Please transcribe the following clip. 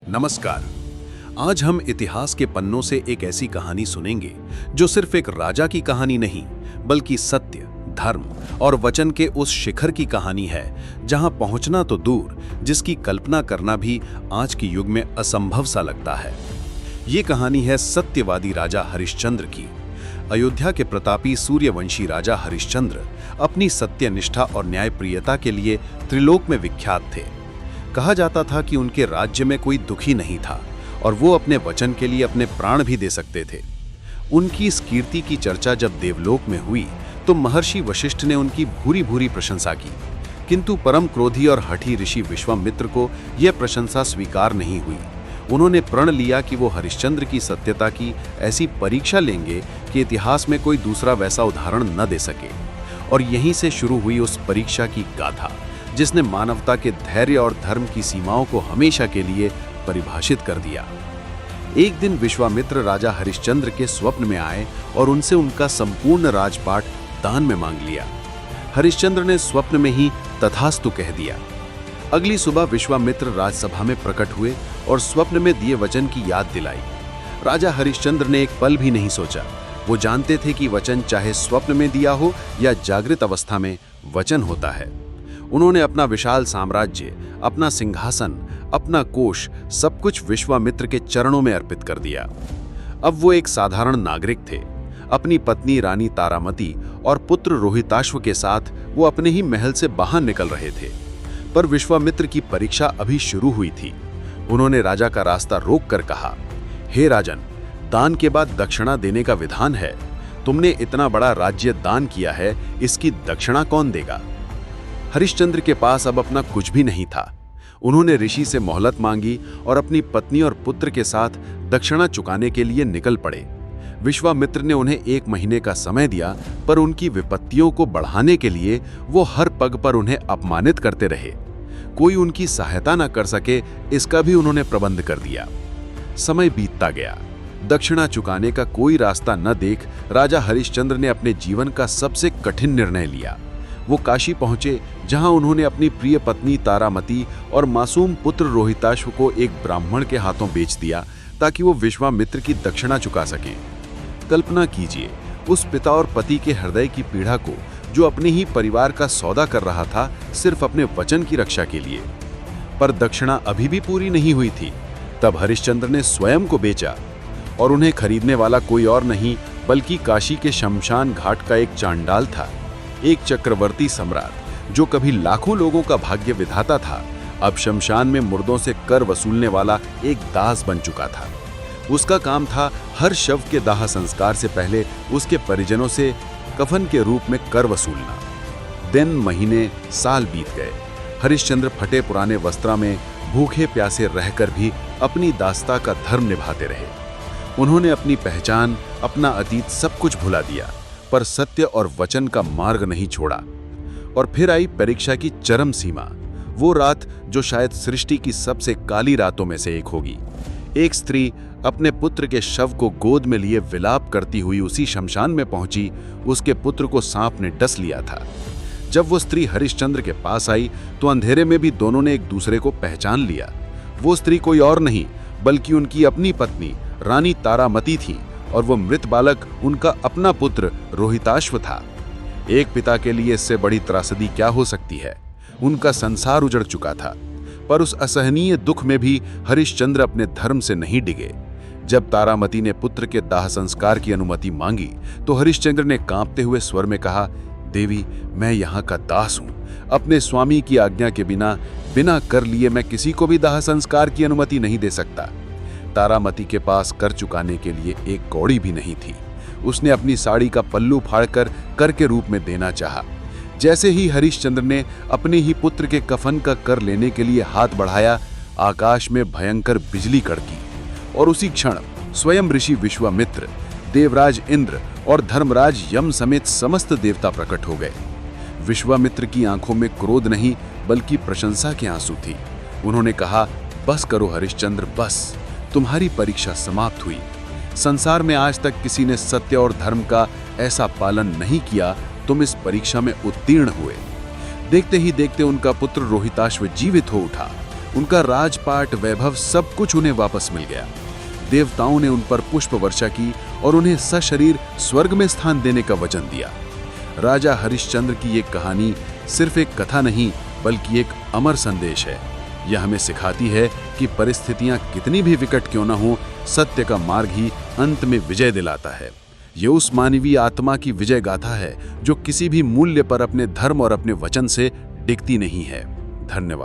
नमस्कार। आज हम इतिहास के पन्नों से एक ऐसी कहानी सुनेंगे जो सिर्फ एक राजा की कहानी नहीं, बल्कि सत्य, धर्म और वचन के उस शिखर की कहानी है जहां पहुंचना तो दूर, जिसकी कल्पना करना भी आज के युग में असंभव सा लगता है। ये कहानी है सत्यवादी राजा हरिश्चंद्र की। अयोध्या के प्रतापी सूर्यवंशी राजा हरिश्चंद्र अपनी सत्यनिष्ठा और न्यायप्रियता के लिए त्रिलोक में विख्यात थे। कहा जाता था कि उनके राज्य में कोई दुखी नहीं था और वो अपने वचन के लिए अपने प्राण भी दे सकते थे। उनकी इस कीर्ति की चर्चा जब देवलोक में हुई तो महर्षि वशिष्ठ ने उनकी भूरी भूरी प्रशंसा की, किंतु परम क्रोधी और हठी ऋषि विश्वामित्र को यह प्रशंसा स्वीकार नहीं हुई। उन्होंने प्रण लिया कि वो हरिश्चंद्र की सत्यता की ऐसी परीक्षा लेंगे कि इतिहास में कोई दूसरा वैसा उदाहरण न दे सके। और यहीं से शुरू हुई उस परीक्षा की गाथा, जिसने मानवता के धैर्य और धर्म की सीमाओं को हमेशा के लिए परिभाषित कर दिया। एक दिन विश्वामित्र राजा हरिश्चंद्र के स्वप्न में आए और उनसे उनका संपूर्ण राजपाट दान में मांग लिया। हरिश्चंद्र ने स्वप्न में ही तथास्तु कह दिया। अगली सुबह विश्वामित्र राजसभा में प्रकट हुए और स्वप्न में दिए वचन की याद दिलाई। राजा हरिश्चंद्र ने एक पल भी नहीं सोचा। वो जानते थे कि वचन चाहे स्वप्न में दिया हो या जागृत अवस्था में, वचन होता है। उन्होंने अपना विशाल साम्राज्य, अपना सिंहासन, अपना कोष, सब कुछ विश्वामित्र के चरणों में अर्पित कर दिया। अब वो एक साधारण नागरिक थे। अपनी पत्नी रानी तारामती और पुत्र रोहिताश्व के साथ वो अपने ही महल से बाहर निकल रहे थे। पर विश्वामित्र की परीक्षा अभी शुरू हुई थी। उन्होंने राजा का रास्ता रोककर कहा, हे राजन, दान के बाद दक्षिणा देने का विधान है। तुमने इतना बड़ा राज्य दान किया है, इसकी दक्षिणा कौन देगा? हरिश्चंद्र के पास अब अपना कुछ भी नहीं था। उन्होंने ऋषि से मोहलत मांगी और अपनी पत्नी और पुत्र के साथ दक्षिणा चुकाने के लिए निकल पड़े। विश्वामित्र ने उन्हें 1 महीने का समय दिया, पर उनकी विपत्तियों को बढ़ाने के लिए वो हर पग पर उन्हें अपमानित करते रहे। कोई उनकी सहायता न कर सके, इसका भी उन्होंने प्रबंध कर दिया। समय बीतता गया। दक्षिणा चुकाने का कोई रास्ता न देख राजा हरिश्चंद्र ने अपने जीवन का सबसे कठिन निर्णय लिया। वो काशी पहुंचे, जहां उन्होंने अपनी प्रिय पत्नी तारामती और मासूम पुत्र रोहिताश्व को एक ब्राह्मण के हाथों बेच दिया ताकि वो विश्वामित्र की दक्षिणा चुका सकें। कल्पना कीजिए उस पिता और पति के हृदय की पीड़ा को, जो अपने ही परिवार का सौदा कर रहा था सिर्फ अपने वचन की रक्षा के लिए। पर दक्षिणा अभी भी पूरी नहीं हुई थी। तब हरिश्चंद्र ने स्वयं को बेचा और उन्हें खरीदने वाला कोई और नहीं बल्कि काशी के शमशान घाट का एक चांडाल था। एक चक्रवर्ती सम्राट जो कभी लाखों लोगों का भाग्य विधाता था, अब शमशान में मुर्दों से कर वसूलने वाला एक दास बन चुका था। उसका काम था हर शव के दाह संस्कार से पहले उसके परिजनों से कफन के रूप में कर वसूलना। दिन, महीने, साल बीत गए। हरिश्चंद्र फटे पुराने वस्त्रा में भूखे प्यासे रहकर भी अपनी दास्ता का धर्म निभाते रहे। उन्होंने अपनी पहचान, अपना अतीत सब कुछ भुला दिया, पर सत्य और वचन का मार्ग नहीं छोड़ा। और फिर आई परीक्षा की चरम सीमा। वो रात जो शायद सृष्टि की सबसे काली रातों में से एक होगी। एक स्त्री अपने पुत्र के शव को गोद में लिए विलाप करती हुई उसी शमशान में पहुंची। उसके पुत्र को सांप ने डस लिया था। जब वो स्त्री हरिश्चंद्र के पास आई तो अंधेरे में भी दोनों ने एक दूसरे को पहचान लिया। वो स्त्री कोई और नहीं बल्कि उनकी अपनी पत्नी रानी तारामती थी और वो मृत बालक उनका अपना पुत्र रोहिताश्व था। एक पिता के लिए इससे बड़ी त्रासदी क्या हो सकती है। उनका संसार उजड़ चुका था, पर उस असहनीय दुख में भी हरिश्चंद्र अपने धर्म से नहीं डिगे। जब तारामती ने पुत्र के दाह संस्कार की अनुमति मांगी तो हरिश्चंद्र ने कांपते हुए स्वर में कहा, देवी, मैं यहाँ का दास हूँ। अपने स्वामी की आज्ञा के बिना कर लिए मैं किसी को भी दाह संस्कार की अनुमति नहीं दे सकता। तारामती के पास कर चुकाने के लिए एक कौड़ी भी नहीं थी। उसने अपनी साड़ी का पल्लू फाड़कर कर के रूप में देना चाहा। जैसे ही हरिश्चंद्र ने अपने ही पुत्र के कफन का कर लेने के लिए हाथ बढ़ाया, आकाश में भयंकर बिजली कड़की और उसी क्षण स्वयं ऋषि विश्वामित्र, देवराज इंद्र और धर्मराज यम समेत समस्त देवता प्रकट हो गए। विश्वामित्र की आंखों में क्रोध नहीं बल्कि प्रशंसा के आंसू थी। उन्होंने कहा, बस करो हरिश्चंद्र, बस, तुम्हारी परीक्षा समाप्त हुई। संसार में आज तक किसी ने सत्य और धर्म का ऐसा पालन नहीं किया। तुम इस परीक्षा में उत्तीर्ण हुए। देखते ही देखते उनका पुत्र रोहिताश्व जीवित हो उठा। उनका राजपाट, वैभव, सब कुछ उन्हें वापस मिल गया। देवताओं ने उन पर पुष्प वर्षा की और उन्हें सशरीर स्वर्ग में स्थान देने का वचन दिया। राजा हरिश्चंद्र की ये कहानी सिर्फ एक कथा नहीं, बल्कि एक अमर संदेश है। यह हमें सिखाती है कि परिस्थितियां कितनी भी विकट क्यों न हो, सत्य का मार्ग ही अंत में विजय दिलाता है। ये उस मानवीय आत्मा की विजय गाथा है जो किसी भी मूल्य पर अपने धर्म और अपने वचन से डिगती नहीं है। धन्यवाद।